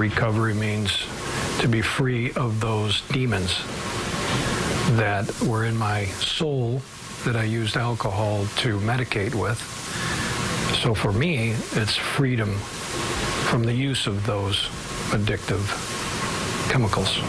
Recovery means to be free of those demons that were in my soul that I used alcohol to medicate with. So for me, it's freedom from the use of those addictive chemicals.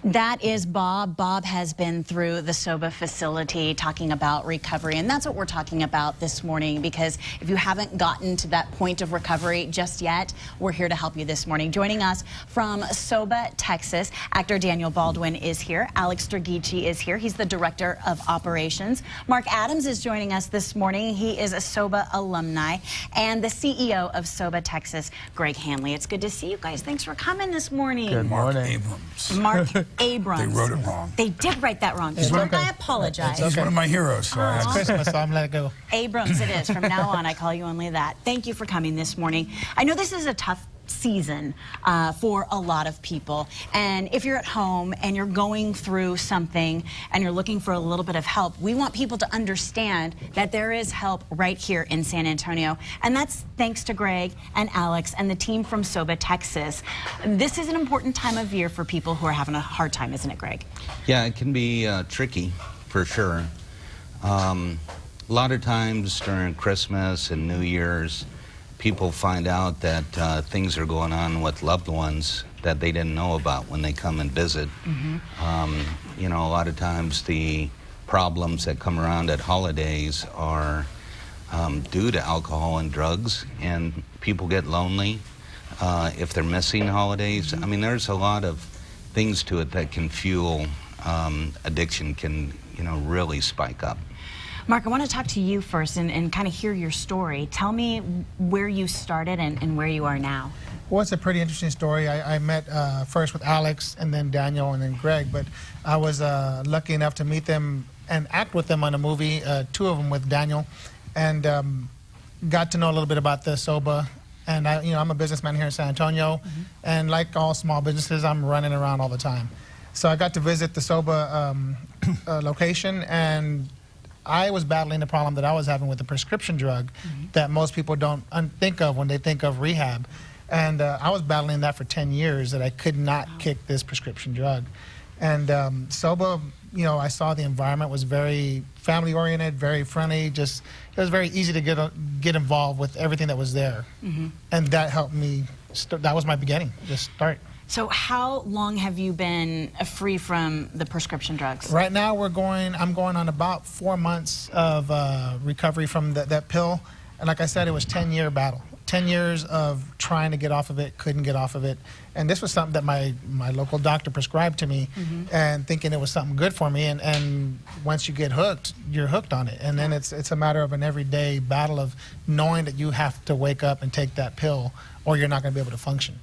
That is Bob. Bob has been through the SOBA facility talking about recovery, and that's what we're talking about this morning, because if you haven't gotten to that point of recovery just yet, we're here to help you this morning. Joining us from SOBA, Texas, actor Daniel Baldwin is here. Alex Dragici is here. He's the Director of Operations. Mark Adams is joining us this morning. He is a SOBA alumni, and the CEO of SOBA Texas, Greg Hanley. It's good to see you guys. Thanks for coming this morning. Good morning. Mark Abrams. Mark Abrams. They wrote it wrong. They did write that wrong. I apologize. He's one of my heroes. So It's Christmas, so I'm letting it go. Abrams it is. From now on, I call you only that. Thank you for coming this morning. I know this is a tough season for a lot of people, and if you're at home and you're going through something and you're looking for a little bit of help, we want people to understand that there is help right here in San Antonio, and that's thanks to Greg and Alex and the team from SOBA Texas. This is an important time of year for people who are having a hard time, isn't it, Greg? Yeah, it can be tricky for sure. A lot of times during Christmas and New Year's, people find out that things are going on with loved ones that they didn't know about when they come and visit. You know, a lot of times the problems that come around at holidays are due to alcohol and drugs, and people get lonely if they're missing holidays. I mean, there's a lot of things to it that can fuel addiction, can, you know, really spike up. Mark, I want to talk to you first and kind of hear your story. Tell me where you started and where you are now. Well, it's a pretty interesting story. I met first with Alex and then Daniel and then Greg, but I was lucky enough to meet them and act with them on a movie, two of them with Daniel, and got to know a little bit about the SOBA. And I'm a businessman here in San Antonio, and like all small businesses, I'm running around all the time. So I got to visit the SOBA location, and I was battling the problem that I was having with the prescription drug that most people don't think of when they think of rehab. And I was battling that for 10 years, that I could not kick this prescription drug. And SOBA, I saw the environment was very family-oriented, very friendly. It was very easy to get involved with everything that was there. And that helped me, that was my beginning, just start. So how long have you been free from the prescription drugs? Right now I'm going on about 4 months of recovery from that pill. And like I said, it was a 10-year battle. 10 years of trying to get off of it, couldn't get off of it. And this was something that my local doctor prescribed to me, and thinking it was something good for me. And once you get hooked, you're hooked on it. And then it's a matter of an everyday battle of knowing that you have to wake up and take that pill or you're not going to be able to function.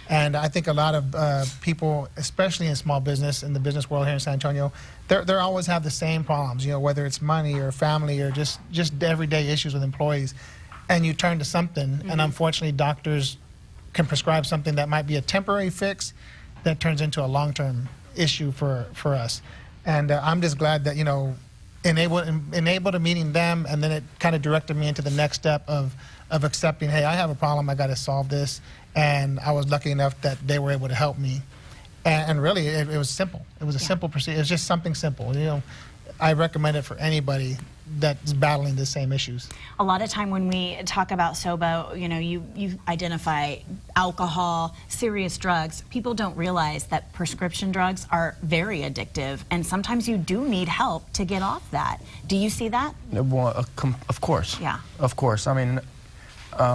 And I think a lot of people, especially in small business, in the business world here in San Antonio, they always have the same problems, whether it's money or family or just everyday issues with employees. And you turn to something, and unfortunately doctors can prescribe something that might be a temporary fix that turns into a long-term issue for us. And I'm just glad that, enabled to meeting them, and then it kind of directed me into the next step of accepting, hey, I have a problem, I got to solve this. And I was lucky enough that they were able to help me. And really, it was simple. It was a simple procedure. It was just something simple. I recommend it for anybody that's battling the same issues. A lot of time when we talk about SOBA, you identify alcohol, serious drugs. People don't realize that prescription drugs are very addictive, and sometimes you do need help to get off that. Do you see that? Well, of course. Yeah. Of course. I mean,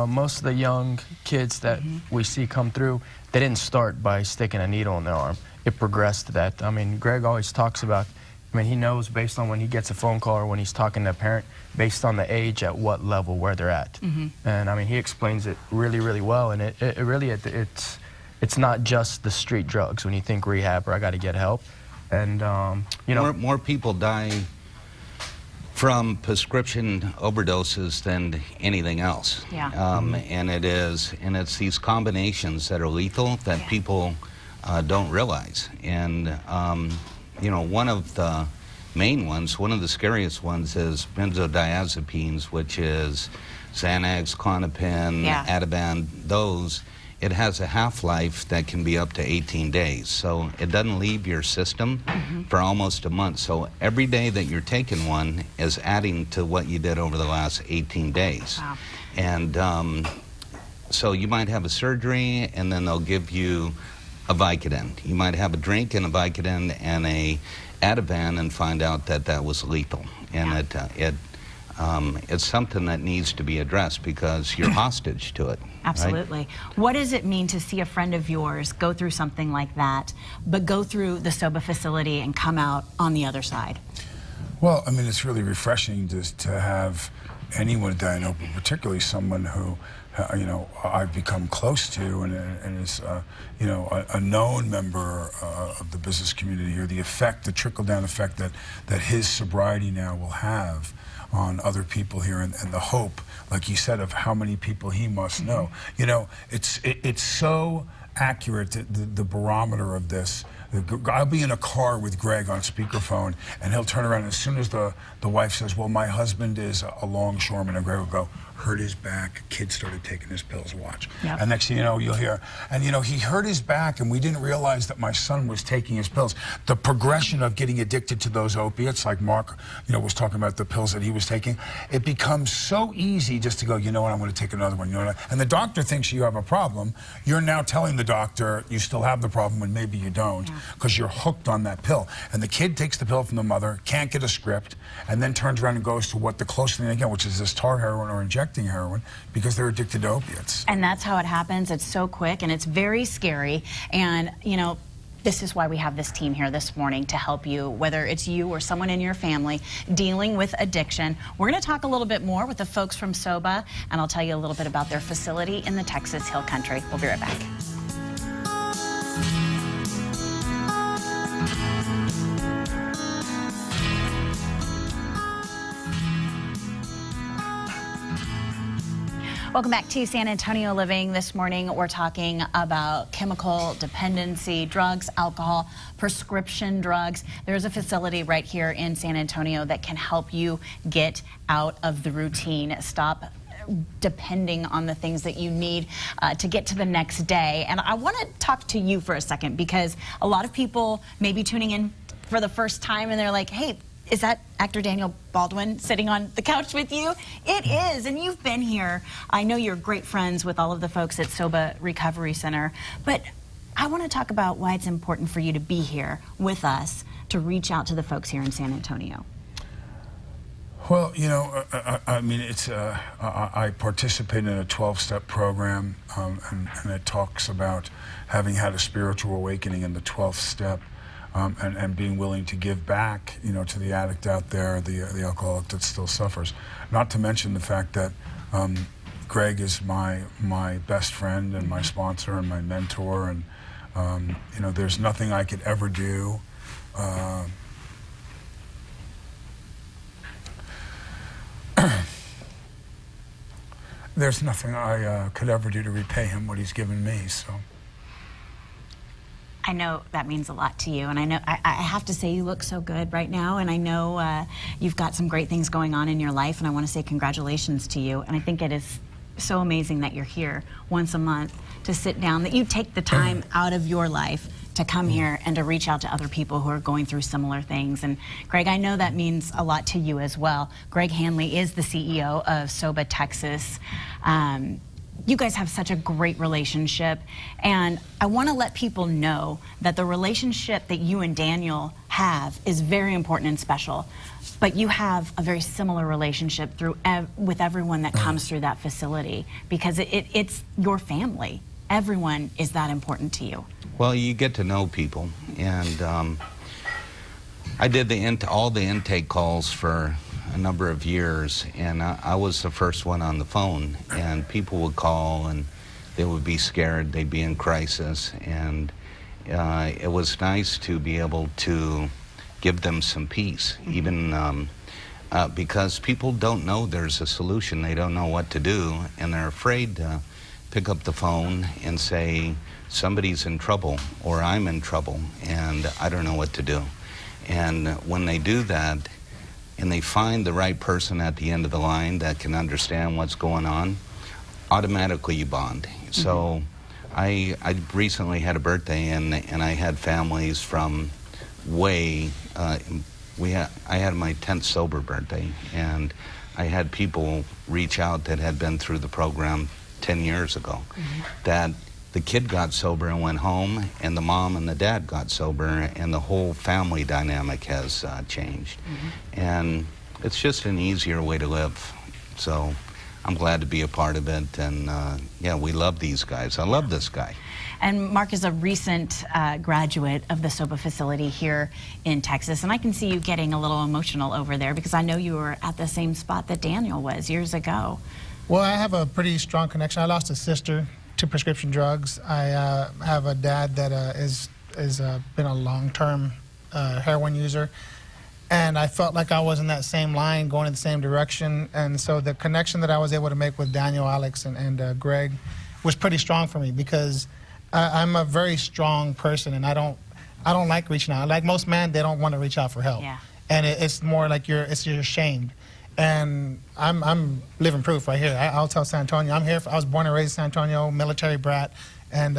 most of the young kids that we see come through, they didn't start by sticking a needle in their arm. It progressed to that. I mean, Greg always talks about, he knows based on when he gets a phone call or when he's talking to a parent, based on the age, at what level, where they're at. And he explains it really, really well. And it's not just the street drugs when you think rehab or I got to get help. And, More people die from prescription overdoses than anything else. Yeah. And it's these combinations that are lethal that people don't realize. And one of the main ones, one of the scariest ones, is benzodiazepines, which is Xanax, Klonopin, Ativan, those. it has a half-life that can be up to 18 days. So it doesn't leave your system for almost a month. So every day that you're taking one is adding to what you did over the last 18 days. Wow. And so you might have a surgery and then they'll give you a Vicodin. You might have a drink and a Vicodin and a Ativan and find out that that was lethal. And it's something that needs to be addressed because you're hostage to it. Absolutely. Right? What does it mean to see a friend of yours go through something like that, but go through the SOBA facility and come out on the other side? Well, I mean, it's really refreshing just to have anyone that I know, but particularly someone who, you know, I've become close to and is, you know, a known member of the business community here. The effect, the trickle-down effect that his sobriety now will have on other people here, and the hope, like you said, of how many people he must know. You know, it's so accurate, the barometer of this. I'll be in a car with Greg on speakerphone, and he'll turn around, and as soon as the wife says, well, my husband is a longshoreman, and Greg will go, hurt his back, kid started taking his pills, watch. Yep. And next thing you know, you'll hear, and you know, he hurt his back, and we didn't realize that my son was taking his pills. The progression of getting addicted to those opiates, like Mark, you know, was talking about the pills that he was taking, it becomes so easy just to go, you know what, I'm going to take another one, you know what, and the doctor thinks you have a problem. You're now telling the doctor you still have the problem when maybe you don't, because you're hooked on that pill. And the kid takes the pill from the mother, can't get a script, and then turns around and goes to what the closest thing they get, which is this tar heroin or injecting heroin, because they're addicted to opiates. And that's how it happens. It's so quick and it's very scary. And, you know, this is why we have this team here this morning to help you, whether it's you or someone in your family dealing with addiction. We're going to talk a little bit more with the folks from SOBA, and I'll tell you a little bit about their facility in the Texas Hill Country. We'll be right back. Welcome back to San Antonio Living. This morning we're talking about chemical dependency, drugs, alcohol, prescription drugs. There's a facility right here in San Antonio that can help you get out of the routine, stop depending on the things that you need to get to the next day. And I want to talk to you for a second, because a lot of people may be tuning in for the first time and they're like, hey, is that actor Daniel Baldwin sitting on the couch with you? It is, and you've been here. I know you're great friends with all of the folks at SOBA Recovery Center, but I want to talk about why it's important for you to be here with us to reach out to the folks here in San Antonio. Well, you know, I mean, it's I participate in a 12-step program, and it talks about having had a spiritual awakening in the 12th step. And being willing to give back, you know, to the addict out there, the alcoholic that still suffers. Not to mention the fact that Greg is my best friend and my sponsor and my mentor, and you know, there's nothing I could ever do. There's nothing I could ever do to repay him what he's given me. So. I know that means a lot to you, and I know I have to say you look so good right now, and I know you've got some great things going on in your life, and I want to say congratulations to you. And I think it is so amazing that you're here once a month to sit down, that you take the time out of your life to come here and to reach out to other people who are going through similar things. And Greg, I know that means a lot to you as well. Greg Hanley is the CEO of SOBA Texas. You guys have such a great relationship, and I want to let people know that the relationship that you and Daniel have is very important and special, but you have a very similar relationship with everyone that comes through that facility, because it's your family. Everyone is that important to you. Well, you get to know people, and I did all the intake calls for a number of years, and I was the first one on the phone, and people would call and they would be scared, they'd be in crisis, and it was nice to be able to give them some peace, even because people don't know there's a solution. They don't know what to do, and they're afraid to pick up the phone and say, somebody's in trouble, or I'm in trouble, and I don't know what to do. And when they do that, and they find the right person at the end of the line that can understand what's going on, automatically you bond. So I recently had a birthday, and I had families from way, I had my 10th sober birthday, and I had people reach out that had been through the program 10 years ago, that the kid got sober and went home, and the mom and the dad got sober, and the whole family dynamic has changed. And it's just an easier way to live. So I'm glad to be a part of it, and yeah, we love these guys. I love this guy. And Mark is a recent graduate of the SOBA facility here in Texas, and I can see you getting a little emotional over there because I know you were at the same spot that Daniel was years ago. Well, I have a pretty strong connection. I lost a sister to prescription drugs. I have a dad that is been a long-term heroin user. And I felt like I was in that same line, going in the same direction. And so the connection that I was able to make with Daniel, Alex, and Greg was pretty strong for me because I'm a very strong person, and I don't like reaching out. Like most men, they don't want to reach out for help. Yeah. And it's more like you're ashamed. And I'm living proof right here. I'll tell San Antonio, I was born and raised in San Antonio, military brat, and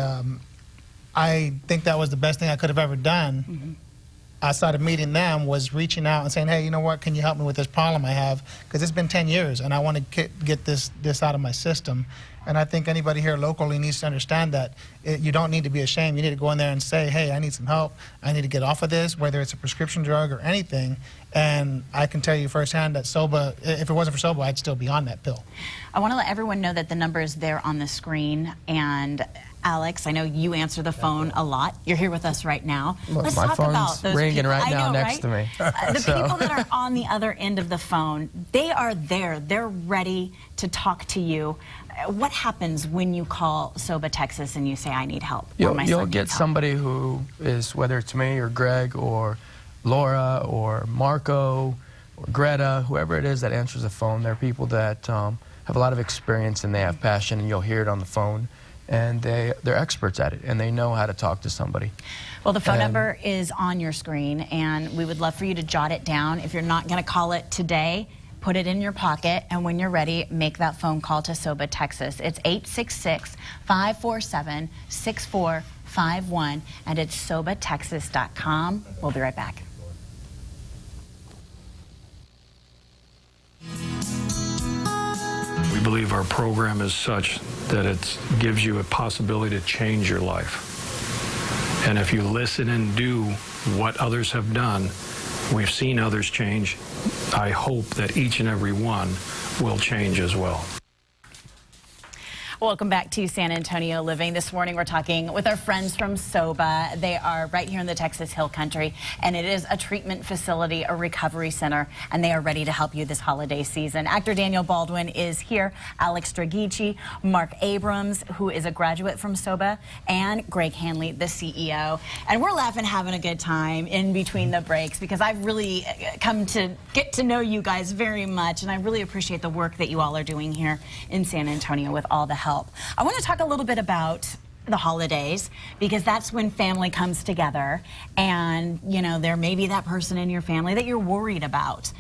I think that was the best thing I could have ever done. Outside of meeting them was reaching out and saying, hey, you know what, can you help me with this problem I have? Because it's been 10 years and I want to get this out of my system. And I think anybody here locally needs to understand that you don't need to be ashamed. You need to go in there and say, hey, I need some help. I need to get off of this, whether it's a prescription drug or anything. And I can tell you firsthand that SOBA, if it wasn't for SOBA, I'd still be on that pill. I want to let everyone know that the number is there on the screen. And Alex, I know you answer the phone a lot. You're here with us right now. Let's my talk phone's about those ringing people. right now know, next to me. The people that are on the other end of the phone, they are there. They're ready to talk to you. What happens when you call SOBA Texas and you say, I need help? You'll get somebody who is, whether it's me or Greg or Laura or Marco or Greta, whoever it is that answers the phone. They're people that have a lot of experience and they have passion, and you'll hear it on the phone. And they're experts at it, and they know how to talk to somebody. Well, the phone number is on your screen, and we would love for you to jot it down. If you're not going to call it today, put it in your pocket, and when you're ready, make that phone call to SOBA Texas. It's 866-547-6451, and it's sobatexas.com. We'll be right back. We believe our program is such that it gives you a possibility to change your life. And if you listen and do what others have done, we've seen others change. I hope that each and every one will change as well. Welcome back to San Antonio Living. This morning we're talking with our friends from SOBA. They are right here in the Texas Hill Country, and it is a treatment facility, a recovery center, and they are ready to help you this holiday season. Actor Daniel Baldwin is here, Alex Dragici, Mark Abrams, who is a graduate from SOBA, and Greg Hanley, the CEO. And we're laughing, having a good time in between the breaks because I've really come to get to know you guys very much, and I really appreciate the work that you all are doing here in San Antonio with all the help. I want to talk a little bit about the holidays because that's when family comes together, and you know, there may be that person in your family that you're worried about.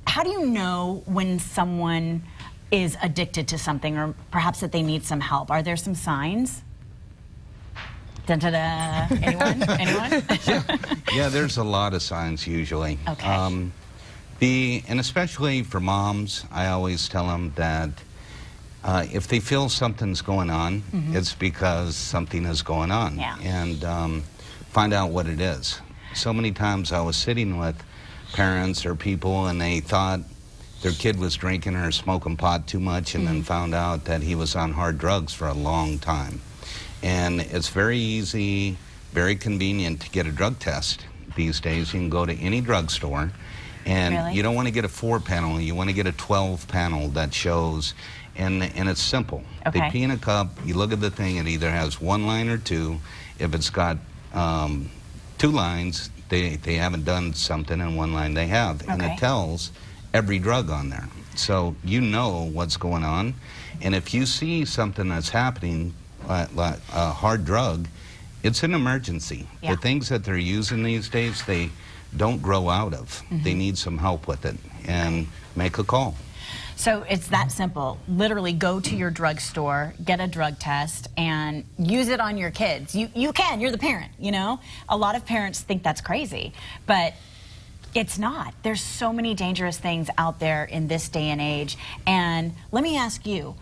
How do you know when someone is addicted to something, or perhaps that they need some help? Are there some signs? Dun-da-da. Anyone? Anyone? Yeah, there's a lot of signs usually. Okay. And especially for moms, I always tell them that if they feel something's going on, it's because something is going on. Yeah. And find out what it is. So many times I was sitting with parents or people, and they thought their kid was drinking or smoking pot too much, and then found out that he was on hard drugs for a long time. And it's very easy, very convenient to get a drug test these days. You can go to any drugstore, and you don't want to get a 4-panel, you want to get a 12-panel that shows. And it's simple. Okay. They pee in a cup, you look at the thing, it either has 1 line or 2. If it's got 2 lines, they haven't done something, and 1 line they have. Okay. And it tells every drug on there. So you know what's going on. And if you see something that's happening, like a hard drug, it's an emergency. Yeah. The things that they're using these days, they don't grow out of. They need some help with it. And make a call. So it's that simple. Literally go to your drugstore, get a drug test, and use it on your kids. You can, you're the parent, you know? A lot of parents think that's crazy, but it's not. There's so many dangerous things out there in this day and age. And let me ask you,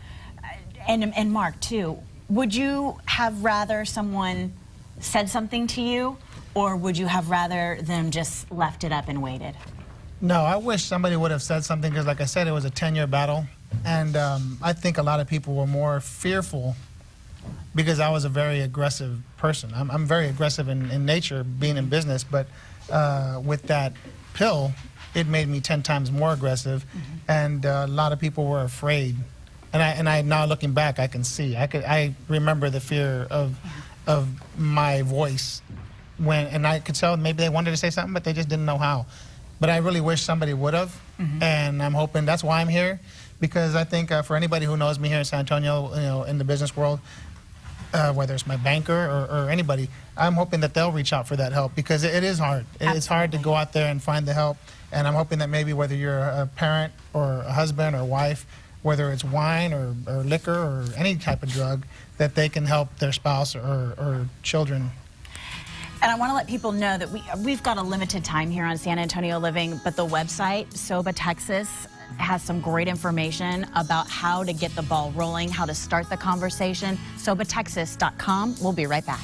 and Mark too, would you have rather someone said something to you, or would you have rather them just left it up and waited? No, I wish somebody would have said something, because like I said, it was a 10-year battle. And I think a lot of people were more fearful because I was a very aggressive person. I'm very aggressive in nature, being in business, but with that pill, it made me 10 times more aggressive. And a lot of people were afraid. And I now looking back, I can see. I remember the fear of my voice and I could tell maybe they wanted to say something, but they just didn't know how. But I really wish somebody would have, and I'm hoping that's why I'm here, because I think for anybody who knows me here in San Antonio, you know, in the business world, whether it's my banker or anybody, I'm hoping that they'll reach out for that help, because it is hard. It's hard to go out there and find the help, and I'm hoping that maybe whether you're a parent or a husband or wife, whether it's wine or liquor or any type of drug, that they can help their spouse or children. And I want to let people know that we've got a limited time here on San Antonio Living, but the website, SOBA Texas, has some great information about how to get the ball rolling, how to start the conversation. SOBATexas.com. We'll be right back.